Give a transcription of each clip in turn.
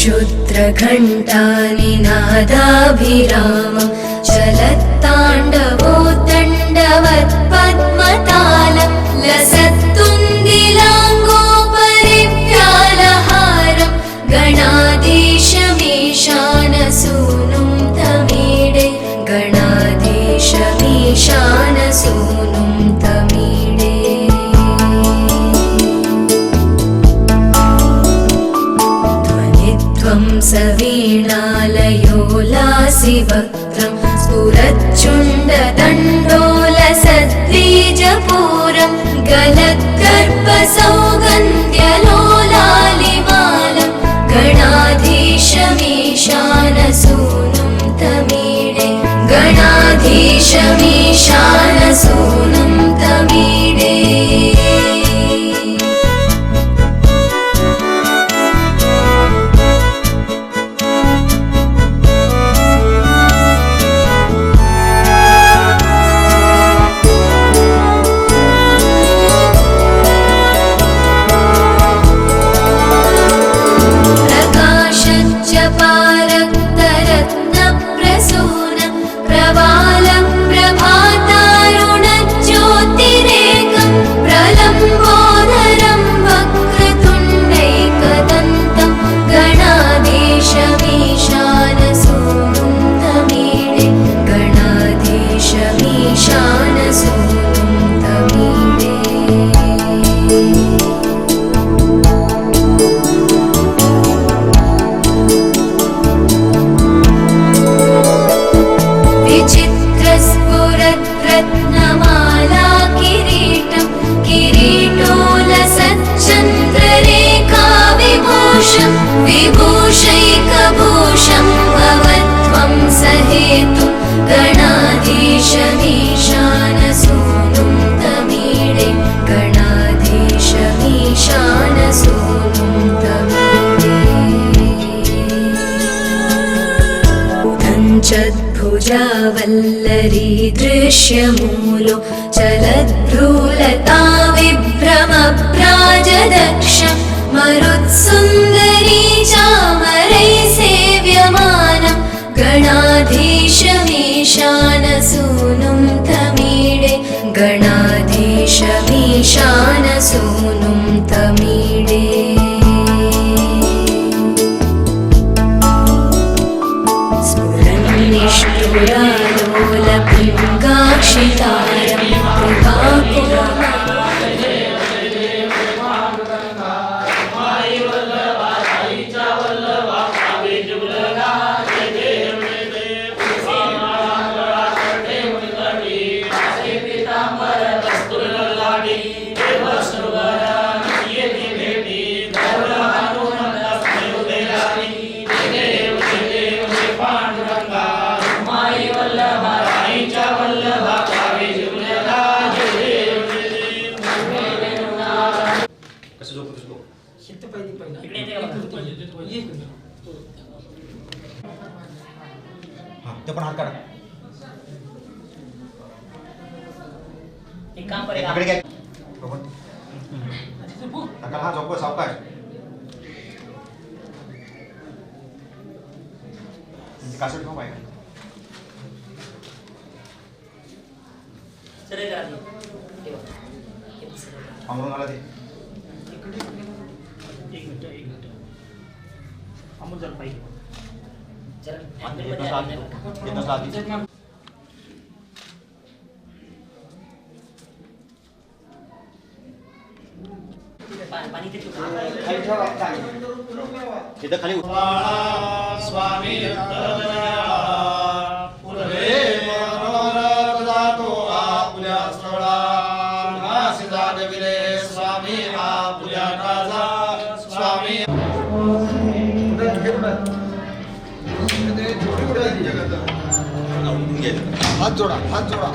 क्षुद्रघण्टानिनादाभिरामं चलत्ताण्डवोत्तण्डवत् पद्मतालं लसत्तुन्दिलाङ्गोपरिव्यालहारं गणाधीशमीशानसूनुं तमीडे गणाधीशमीशानसूनुं तमीडे ध्वनिध्वं सवीणालयोलासिवक्त्रं स्फुरच्चुण्डदण्डोलसद्बीजपूरं गलद्गर्भसौगन्ध्यलोलालिमालं गणाधीशमीशानसूनुं तमीडे गणाधीशमीशानसूनुं तमीडे पारक्तरत्नप्रसूनं प्रवालं प्रभातारुणज्योतिरेकं प्रलम्बोदरं वक्रतुण्डैकदन्तं गणाधीशमीशानसूनुं तमीडे गणाधीशमीशानसूनुं तमीडे रत्नमाला किरीटं किरीटोलसच्चन्द्ररेखा विभूषं विभूषैकभूषं भवत्वं सहेतुं गणाधीशमीशानसूनुं तमीडे गणाधीशमीशानसूनुं तमीडे भुजावल्लरी दृश्यमूलो चलद्भ्रूलता विभ्रमभ्राजदक्षं मरुत्सुन्दरी चामरैः सेव्यमानं गणाधीशमीशानसूनुं तमीडे गणाधीशमीशानसूनुं तमीडे निष्ठुरालोलभृङ्गाक्षितारं कृपाकुर्म तो पण हात काढा. एक काम करेगा इकडे घ्या. नका हा झोप सावकाश. कासट ठेव बाहेर. सरळ करा ते. ठेवा. अमरून आला ते. एक मिनिट अमोल जर पाहिजे चल येतो साथ पाणी ते इथं खाली स्वामी स्वामी आपुल्या राजा स्वामी हात जोडा हात जोडा.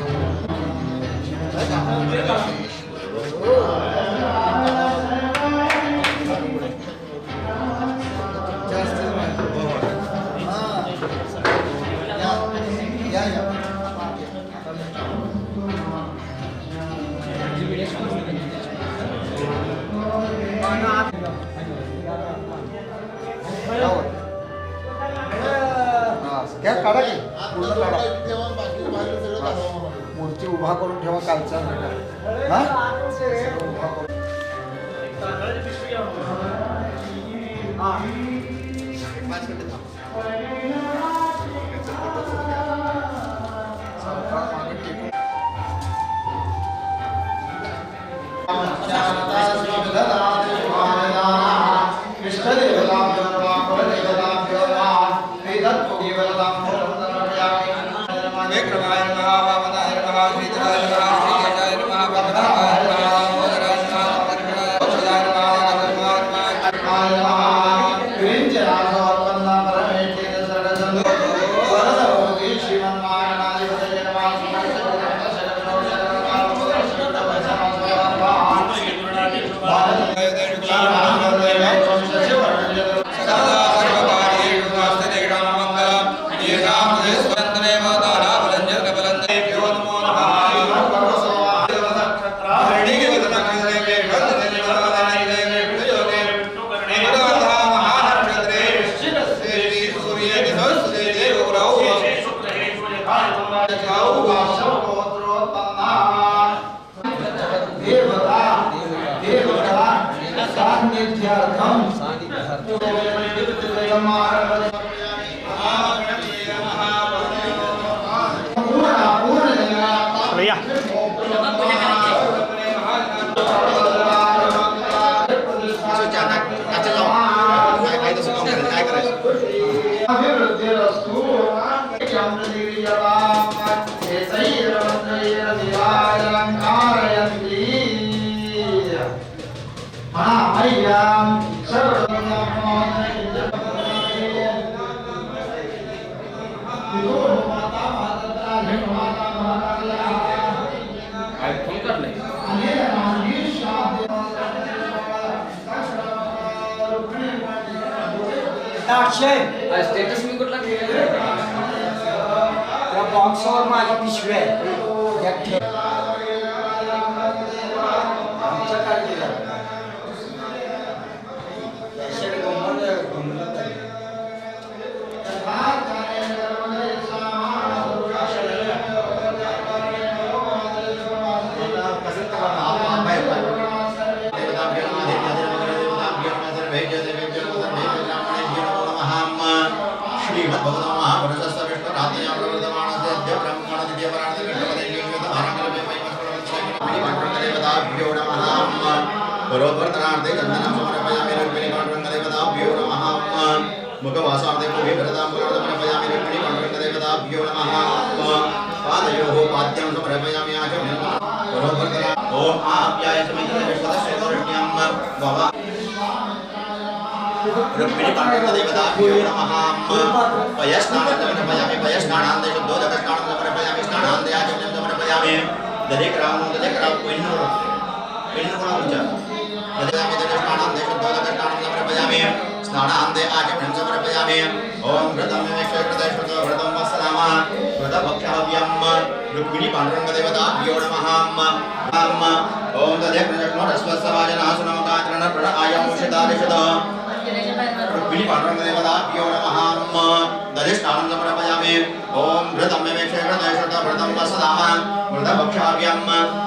Power. काढा की पूर्ण काढा मूर्ती उभा करून ठेवा कालचा हा सगळं उभा करून तांदळाची पिशवी घ्या. सावकाश मागे टेकून भैया स्टेटस मी कुठला त्या बॉक्सवर माझी पिशवी आहे त्यात ठेव. आमचं काय केलं त्याच्याकडे गंमत आहे. परोत्वर्तनार्थे चन्दनं समर्पयामि रुक्मिणी पाण्डुरङ्गदेवताभ्यो नमः मुखवासार्थे भूमिभरताम्बूलं समर्पयामि रुक्मिणी पाण्डुरङ्गदेवताभ्यो नमः पादयोः पाद्यं समर्पयामि आचमनं परोत्वर्तना ॐ आप्याय समेतस्य विश्वदस्य भव रुक्मिणी पाण्डुरङ्गदेवताभ्यो नमः पयस्नानं समर्पयामि पयस्नानान्ते शुद्धोदकस्नानं समर्पयामि स्नानान्ते आचमनं समर्पयामि दधिक्रामं स्नानान्ते आचमनं समर्पयामि ओम व्रतं व्रतं वत्सनामः व्रतभक्षाव्यं रुक्मिणी पाण्डुरङ्गदेवताभ्यो नमः ओम तदेकस्मरस्वस्वाजनासुनमकात्रण प्रण आयमुषितादिशत रुक्मिणी पाण्डुरङ्गदेवताभ्यो नमः दधिष्ठानं समर्पयामि ओम व्रतं व्रतं वत्सनामः व्रतभक्षाव्यं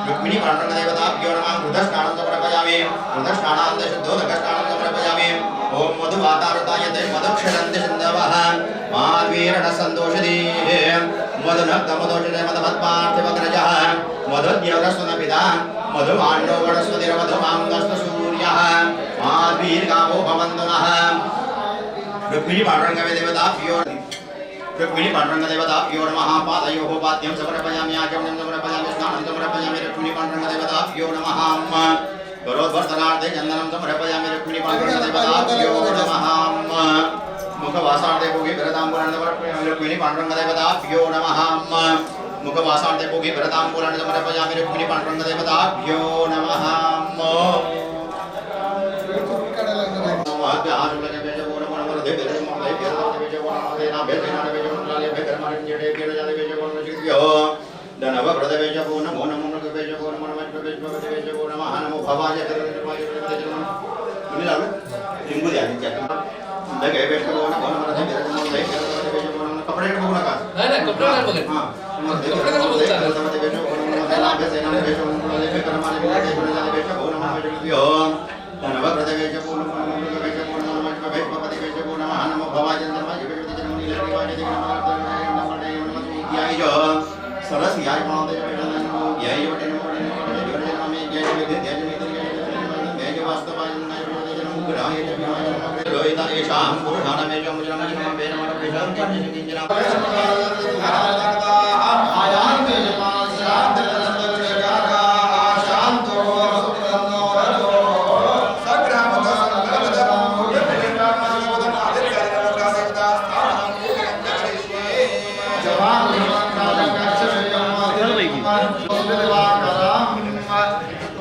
रुक्मिणी पाण्डुरङ्गदेवताभ्यो नमः घृतस्नानं समर्पयामि घृतस्नानान्ते शुद्धोदकस्नानं समर्पयामि ओम मधुवातारुतायते मधुक्षरन्ति सिन्धवः माद्वीरणसन्तोषधीः मधुनक्तमदोषधे मधुमत्पार्थिवग्रजः मधुद्यवरस्वनपिता मधुमाण्डो वनस्पतिरमधुमाङ्गस्तसूर्यः माद्वीर्गावो भवन्तु नः रुक्मिणी पाण्डुरङ्गदेवताभ्यो रुक्मिणी पाण्डुरङ्गदेवताभ्यो नमः पादयोः पाद्यं समर्पयामि आचमनं समर्पयामि स्नानं समर्पयामि रुक्मिणी पाण्डुरङ्गदेवताभ्यो नमः परोत्वर्तनार्थे चन्दनं समर्पयामि रुक्मिणी पाण्डुरङ्गदेवताभ्यो नमः मुखवासार्थे भूमिभरताम्बूलं समर्पयामि रुक्मिणी पाण्डुरङ्गदेवताभ्यो नमः मुखवासार्थे भूमिभरताम्बूलं समर्पयामि रुक्मिणी पाण्डुरङ्गदेवताभ्यो नमः कपडे बघू नका नाही नाही कपडे नाही बघत हां कपडे कसं सरस याय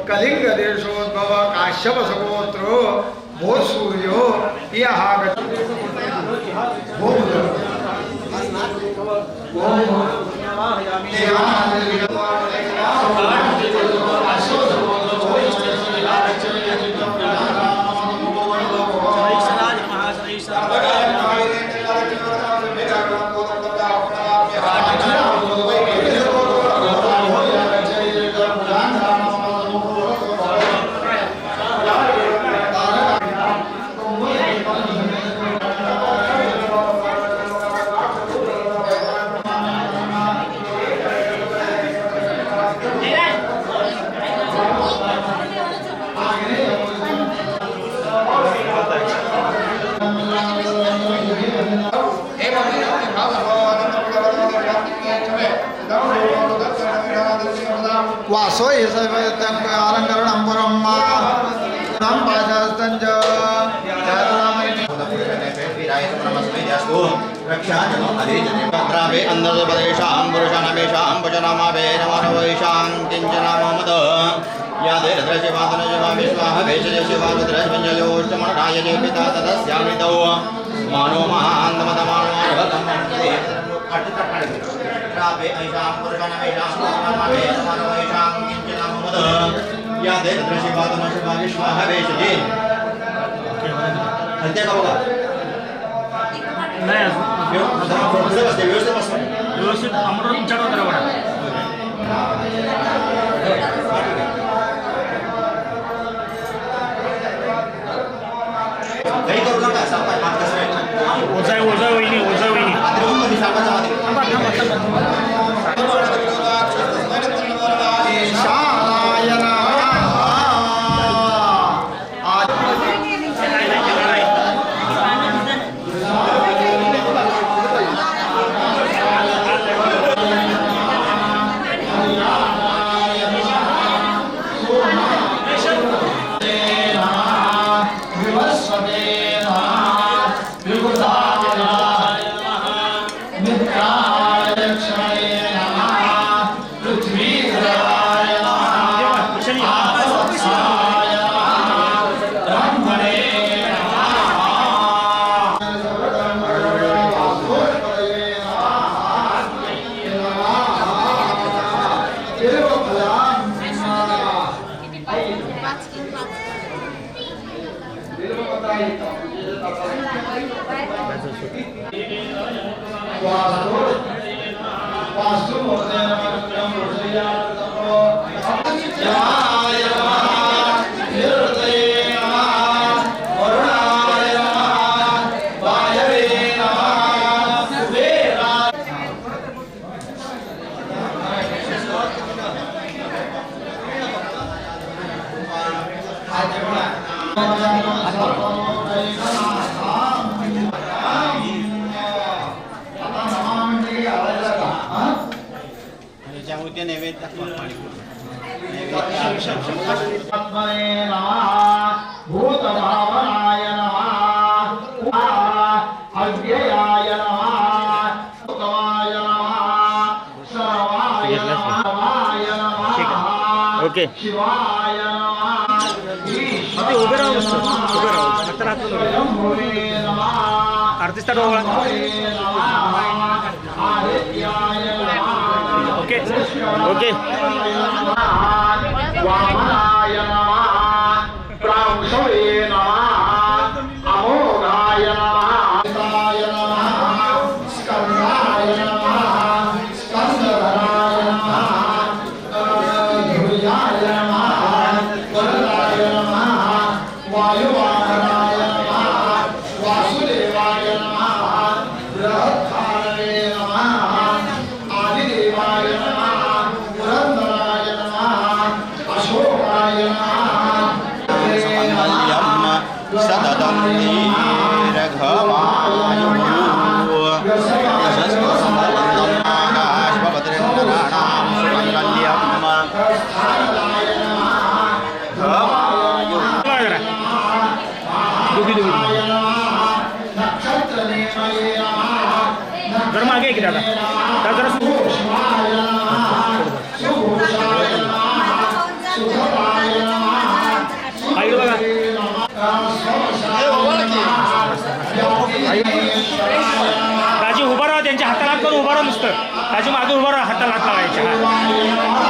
कलिंग देशोद्भव काश्यप सगोत्रो भो सूर्यो यह वासो अलंकरण परम मानो रावे ऐशां पुरुषानमेशां पुरुषानमेशां मनोऐशां किंचन मुद या देव दृश्यवादन शिवाविश्वाह वेशजे हत्या का होगा नाही व्यवस्थित अमृत तुमच्याकडे बरोबर काही करू नका सापाय हात कसं ओझा वहिनी भूतभावनाय नमः अव्ययाय नमः उत्तमाय नमः सर्वाय नमः ओके शिवाय नमः उभे राहू आरती स्टार्ट होगा ओके ओके वामनाय नमः प्रांशवे नमः अमोघाय नमः स्कंदाय नुसतं त्याच्या मागे उभा राहा, हाताला हात लावायचे.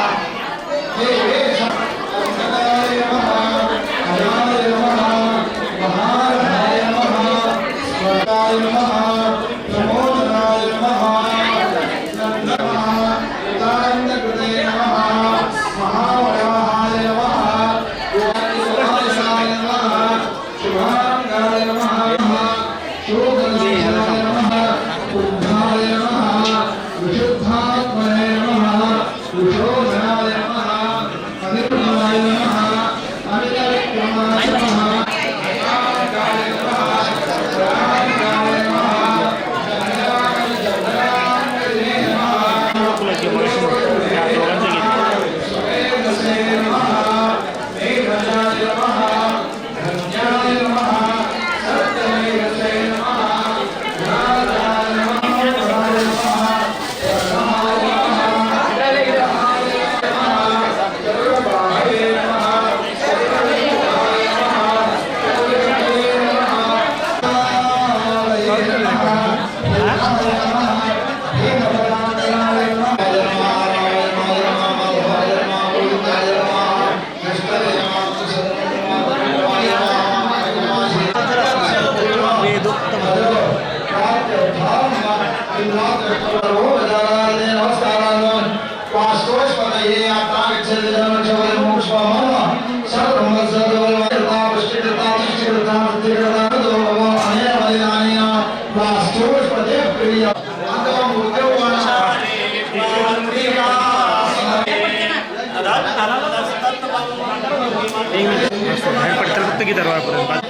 पडतात फक्त की दरवाजापर्यंत.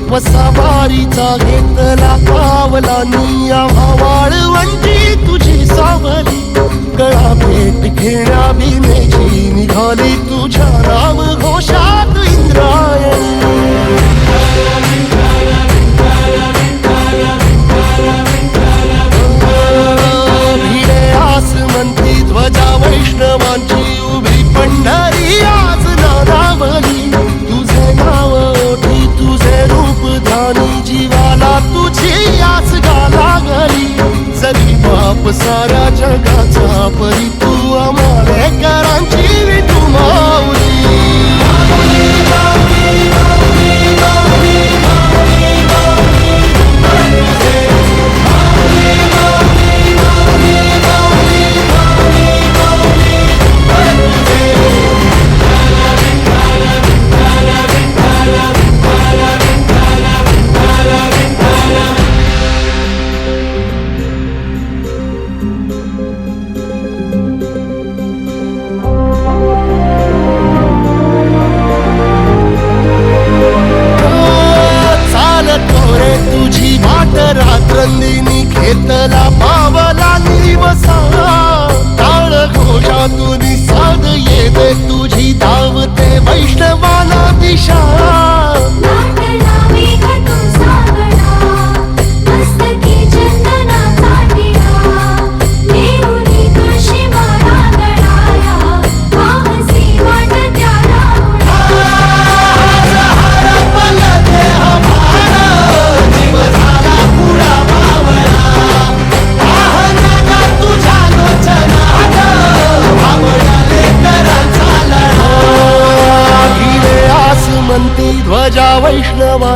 वसावारीचा घेतला पावलांनी वाळवंटी तुझी सावली गळा भेट घेण्या भीमेची निघाली तुझ्या राम घोषात इंद्रायणी भिडे आसमंती ध्वजा वैष्णवांची उभी पंढरी आज नारावली तुझे नाव ओठी तुझे रूप धानी जीवाला तुझी आस गाला गली जरी बाप साऱ्या जगाचा परी तू आमालेकरांची विठू माऊली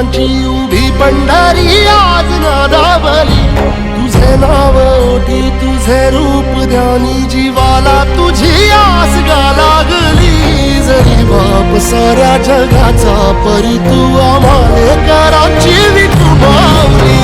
वैष्णवांची उभी पंढरी आज नादावली तुझे नाव ओठी तुझे रूप ध्यानी जीवाला तुझी आस गा लागली जरी बाप साऱ्या जगाचा परी तू आम्हाले कराची विठुमावली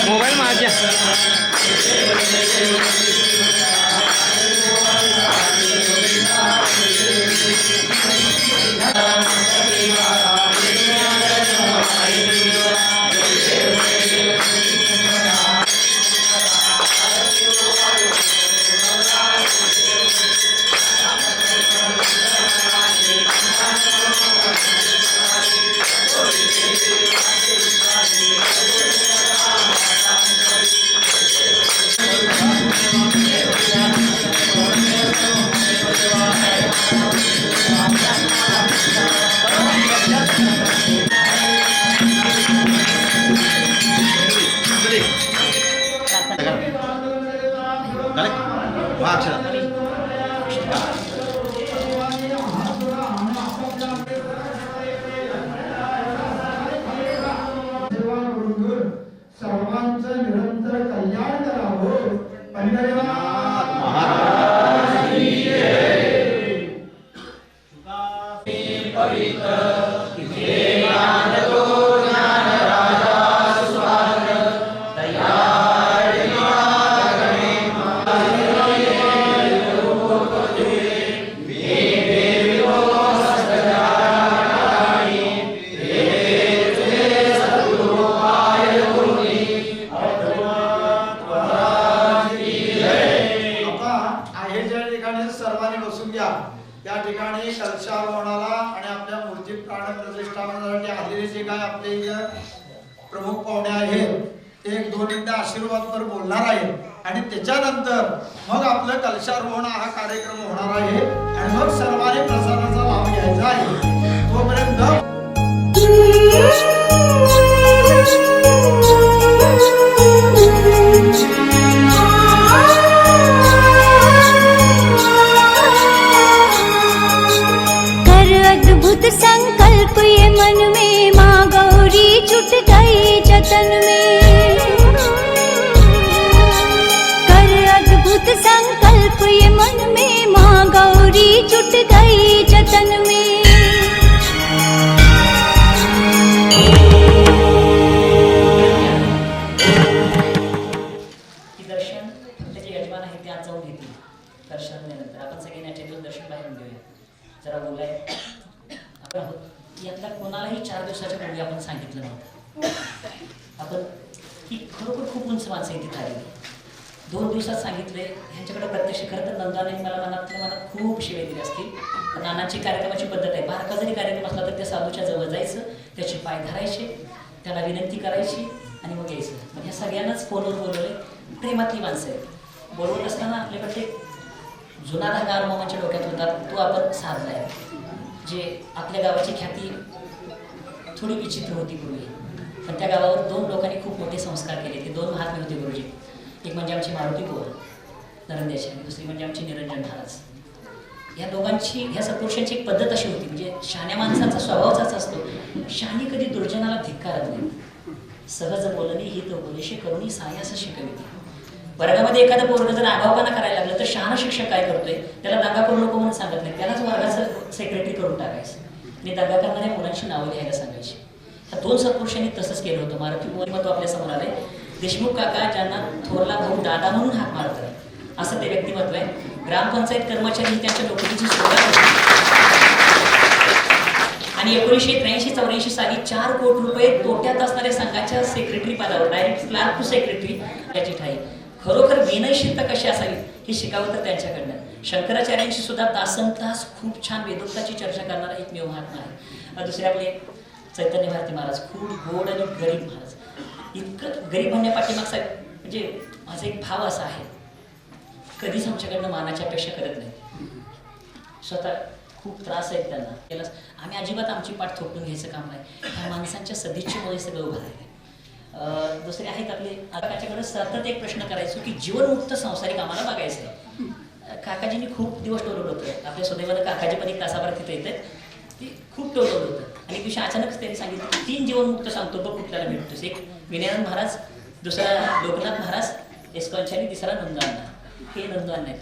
मोबाईल माझ्या झाले? वा अक्षरा. सर्वांचं निरंतर कल्याण करावं. पंढरीनाथ सर्वांनी बसून घ्या. या ठिकाणी कलशारोहणाला आणि आपल्या मूर्ती प्राण प्रतिष्ठापनासाठी आलेले जे काय आपले इथं प्रमुख पाहुणे आहेत 1-2 मिनिटं आशीर्वादपर बोलणार आहेत आणि त्याच्यानंतर मग आपलं कलशारोहण हा कार्यक्रम होणार आहे आणि मग सर्वांनी प्रसादाचा लाभ घ्यायचा आहे. तोपर्यंत अद्भुत संकल्प ये मन में माँ गौरी जुट गई जतन में कर अद्भुत संकल्प ये मन में माँ गौरी जुट गई जतन में दर्शन त्याचे यजमान आहे ते आज जाऊन घेतील दर्शनानंतर आपण सगळे नॅचरल दर्शन बाहेरून घेऊया. जरा बोलाय यातल्या कोणालाही 4 दिवसाच्या पूर्वी आपण सांगितलं नव्हतं. आपण ही खरोखर खूप उंच माणसं आहे तिथे आलेली. 2 दिवसात सांगितले. ह्यांच्याकडे प्रत्यक्ष खरं तर नंदाने मला मनात खूप शिवे दिले असतील. नानाची कार्यक्रमाची पद्धत आहे. बारका जरी कार्यक्रम असला तर त्या साधूच्या जवळ जायचं, त्याचे पाय धरायचे, त्याला विनंती करायची आणि मग यायचं. मग ह्या सगळ्यांनाच फोनवर बोलवले. प्रेमातली माणसं आहेत. बोलवत असताना आपल्याकडे जुना धागा अरुमामांच्या डोक्यात होता तो आपण साधला आहे. जे आपल्या गावाची ख्याती थोडी विचित्र होती पूर्वी, पण त्या गावावर 2 लोकांनी खूप मोठे संस्कार केले. ते 2 महात्मे होते गुरुजी. एक म्हणजे आमची मारुती बोर नरंदेशी आणि दुसरी म्हणजे आमची निरंजन महाराज. ह्या दोघांची ह्या सत्पुरुषांची एक पद्धत अशी होती, म्हणजे शहाण्या माणसाचा स्वभावचाच असतो. शहाणी कधी दुर्जनाला धिक्कारत नाही. सहज बोलणे ही तो बोलेशी करुणी सायास शिकविते. वर्गामध्ये एखादं पोरग जर आगाऊपणा करायला लागलं तर शहाणा शिक्षक काय करतोय, त्याला दंगा करू नको म्हणून सांगत नाही, त्यालाच वर्गाचं सेक्रेटरी करून टाकायचं आणि दंगा करणाऱ्या मुलांची नावं लिहायला सांगायची. ह्या 2 सत्पुरुषांनी तसंच केलं होतं. मारुती बोर महत्व आपल्या समोर आले. देशमुख काका ज्यांना थोरला भाऊ दादा म्हणून हाक मारतात असं ते व्यक्तिमत्व आहे. ग्रामपंचायत कर्मचारी त्यांच्या नोकरीची सुरुवात आणि 1983-84 साली 4 कोटी रुपये तोट्यात असणाऱ्या संघाच्या सेक्रेटरी पदावर डायरेक्ट क्लार्क टू सेक्रेटरी याची ठाई. खरोखर विनयशीलता कशी असावी हे शिकावं तर त्यांच्याकडनं. शंकराचार्यांशी सुद्धा तासनतास खूप छान वेदोक्ताची चर्चा करणारा एकमेव महात्मा आहे. दुसरे आपले चैतन्य भारती महाराज खूप गोड आणि गरीब महाराज. इतकं गरीब म्हणण्यापाठीमागचा म्हणजे माझा एक भाव असा आहे, कधीच आमच्याकडनं मानाची अपेक्षा करत नाही. स्वतः खूप त्रास आहेत त्यांना केला. आम्ही अजिबात आमची पाठ थोपटून घ्यायचं काम नाही. ह्या माणसांच्या सदिच्छेमुळे सगळं उभं आहे. दुसरे आहेत आपले. आता त्याच्याकडे सतत एक प्रश्न करायचो की जीवनमुक्त संसारिक आम्हाला बघायचं आहे. काकाजींनी खूप दिवस टोलवलं होतं. आपल्या सुदैवानं काकाजी पण 1 तासाभर तिथे येतात. ते खूप टोलवलं होतं आणि दिवशी अचानकच त्यांनी सांगितलं की 3 जीवनमुक्त सांगतो बघ कुठल्याला भेटतोस. एक विनयानंद महाराज, दुसरा लोकनाथ महाराज एस्कॉनचे आणि तिसरा नंदुअण्णा. हे नंदुअण्णा आहेत.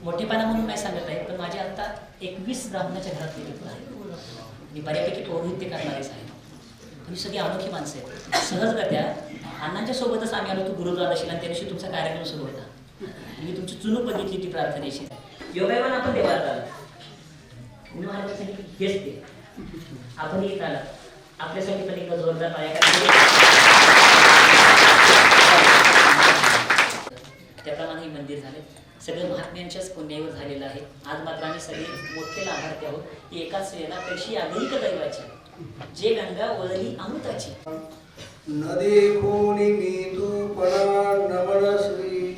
मोठेपणा म्हणून नाही सांगत आहे, पण माझे आता 21 ब्राह्मणाच्या घरात गेले आहे आणि बऱ्यापैकी पौरोहित्य करणारेच आहे. तुम्ही सगळी अनोखी माणसं आहेत. सहजगत्या अण्णांच्या सोबतच आम्ही आलो. तो गुरुद्वाराशील आणि त्या दिवशी तुमचा कार्यक्रम सुरू होता आणि मी तुमची चुनूक बघितली ती प्रार्थनेची. योगायोगानं आपण देवाला आलो. तुम्ही मला सांगितलं हेच ते आपण येत आला. आपल्यासाठी पण एकदा जोरदार त्याप्रमाणे हे मंदिर झाले. सगळं महात्म्यांच्याच पुण्यावर झालेलं आहे. आज मात्र आम्ही सगळे मोठे लाभार्थी आहोत. एकाच वेळेला कशी आगळीक दैवाची जे गंगा वळली अमृताची. न देखोनी मी तू पणा नमन श्री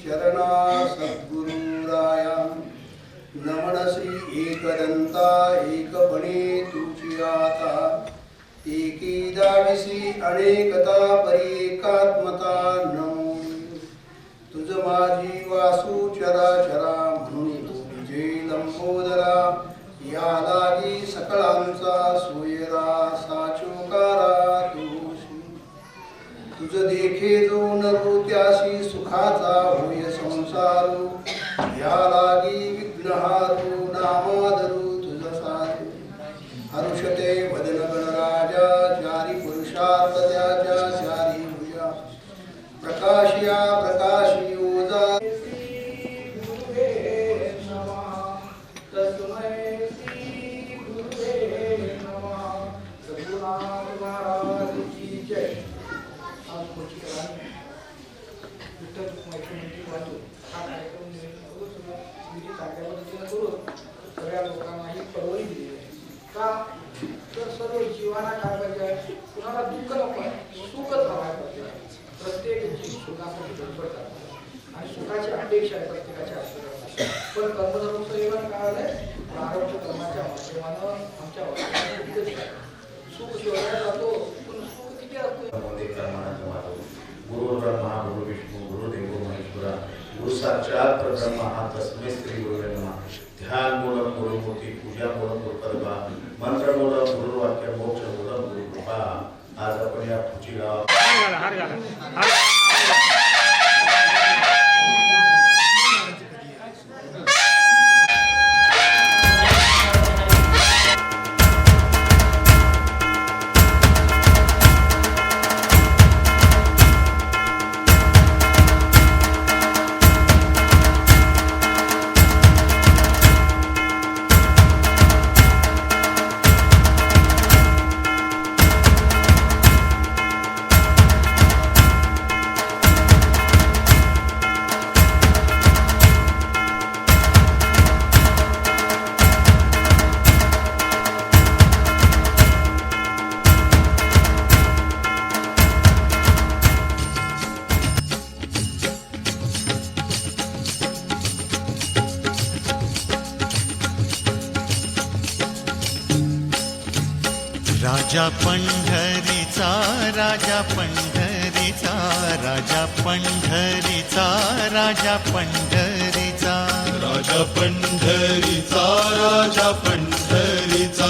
अनंता एकपणे तुझी आता एकी दाविसी अनेकता परी एकात्मता नमोनी तुझ माझी वासू चराचरा म्हणून तुझे लंबोदरा या लागी सकळांचा सोयरा साचोकारा तुझी तुझ देखे जो नरू त्याशी सुखाचा होय संसारू या लागी विघ्नहारू नामादरू तुझ साधू हरुषते वदन गणराजा चारी पुरुषार्थ त्याच्या चारी भुजा प्रकाशिया प्रकाशी ओजा सगळ्या लोकांनाही परवडी दिली का तर सर्व जीवांना काय पाहिजे कुणाला दुःख नको आहे सुखच हवं पाहिजे प्रत्येक जीव सुखासाठी धडपडतात आणि सुखाची अपेक्षा आहे प्रत्येकाच्या आयुष्यात पण कर्मधर्म सेवन काय आलंय प्रारब्ध कर्माच्या माध्यमानं आमच्या सुख शोधायला जातो पण सुख किती असतो गुरु ब्रह्मा गुरु विष्णू गुरुदेव महेश्वरा गुरु साक्षात परब्रह्म हा तस्मै श्री गुरुवे नमः ध्यान मूलम गुरुमूर्ती पूजा मूलम गुरुपदमा मंत्र मूलम गुरुवाक्य मोक्ष मूलम गुरु कृपा आज आपण या पुढची गाव हार घाला राजा पंढरीचा राजा पंढरीचा राजा पंढरीचा राजा पंढरीचा राजा पंढरीचा राजा पंढरीचा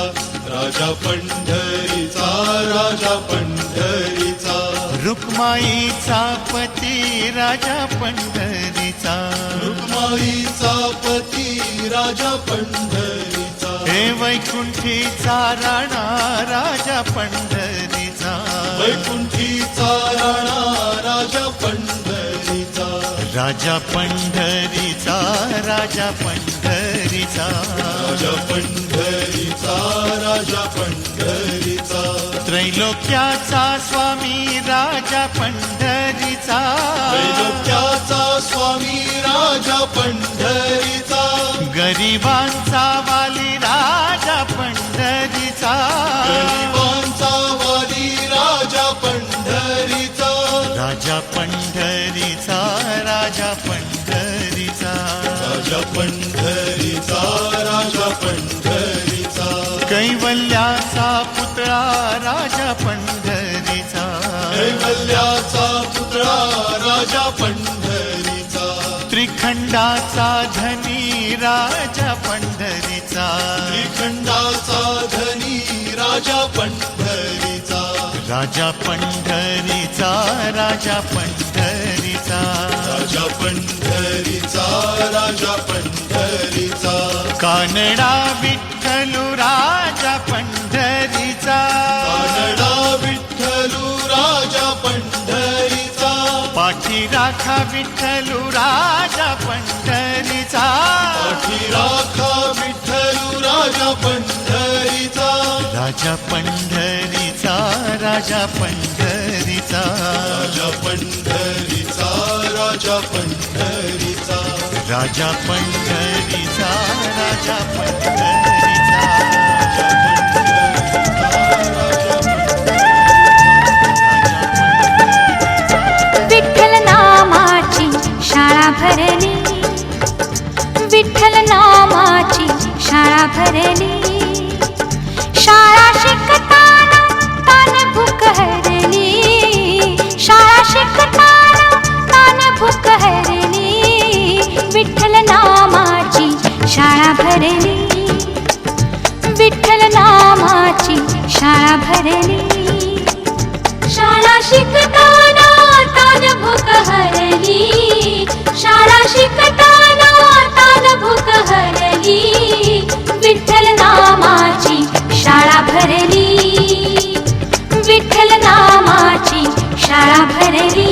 राजा पंढरीचा राजा पंढरीचा रुक्माईचा पती राजा पंढरीचा रुक्माईचा पती राजा पंढरीचा हे वैकुंठीचा राणा राजा पंढरीचा वैकुंठीचा राणा राजा पंढरीचा राजा पंढरीचा राजा पंढरीचा राजा पंढरीचा राजा पंढरीचा त्रैलोक्याचा स्वामी राजा पंढरीचा त्रैलोक्याचा स्वामी राजा पंढरीचा गरिबांचा वाली राजा पंढरीचा गरिबांचा वाली राजा पंढरीचा राजा पंढरीचा राजा पंढरीचा राजा पंढरीचा राजा पंढरीचा कैवल्याचा पुतळा राजा पंढरीचा कैवल्याचा पुतळा राजा पंढरीचा त्रिखंडाचा धनी राजा पंढरीचा त्रिखंडाचा धनी राजा पंढरीचा राजा पंढरीचा राजा पंढरीचा राजा पंढरीचा राजा पंढरीचा कानडा विठ्ठलू राजा पंढरीचा कानडा विठ्ठलू राजा पंढरीचा पाठी राखा विठ्ठलू राजा पंढरीचा पाठी राखा विठ्ठलू राजा पंढरीचा राजा पंढरीचा राजा पंढरीचा राजा पंढरीचा राजा पंढरीचा राजा पंढरीचा राजा पंढरीचा विठ्ठल नामाची शाळा भरली विठ्ठल नामाची शाळा शाळा भरली शाळा शिकताना तान भूक हरली शाळा शिकताना तान भूक हरली विठ्ठल नामाची शाळा भरली विठ्ठल नामाची शाळा भरली शाळा शिकताना तान भूक हरली शाळा शिकताना तान भूक हरली विठ्ठल नामाची शाळा भरली विठ्ठल नामाची शाळा भरली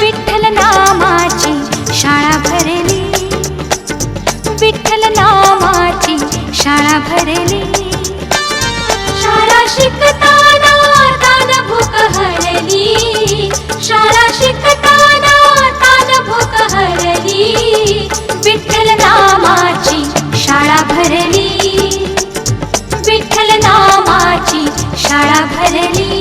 विठ्ठल नामाची शाळा भरली विठ्ठल नामाची शाळा भरली शाळा शिकताना तान भूक हरली शाळा शिकताना तान भूक हरली विठ्ठल नामाची शाळा भरली विठ्ठल नामाची शाळा भरली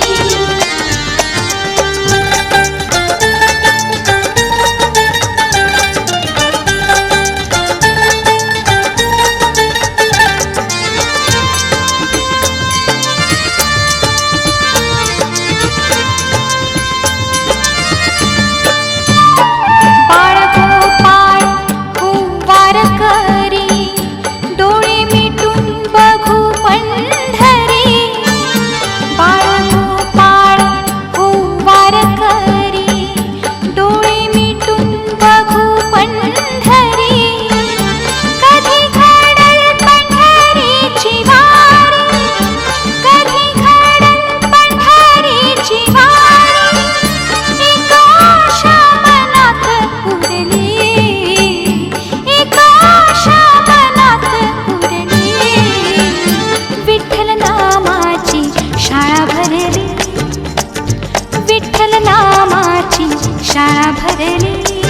शाळा भरली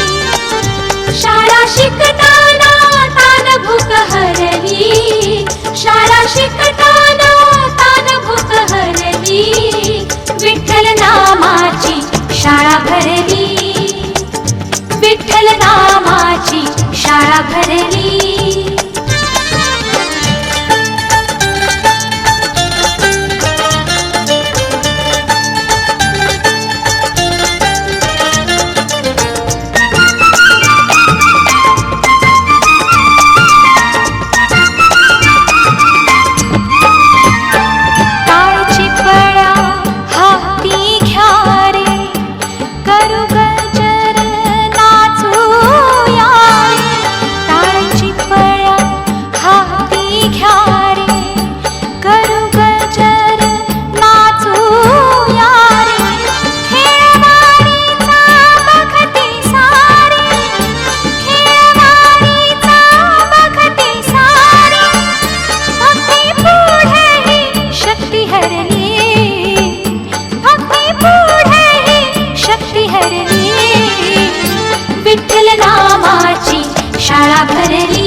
शाळा शिकताना तान भूक हरली शाळा शिकताना तान भूक हरली विठ्ठल नामाची शाळा भरली विठ्ठल नामाची शाळा भरली विठ्ठल नामाची शाळा भरली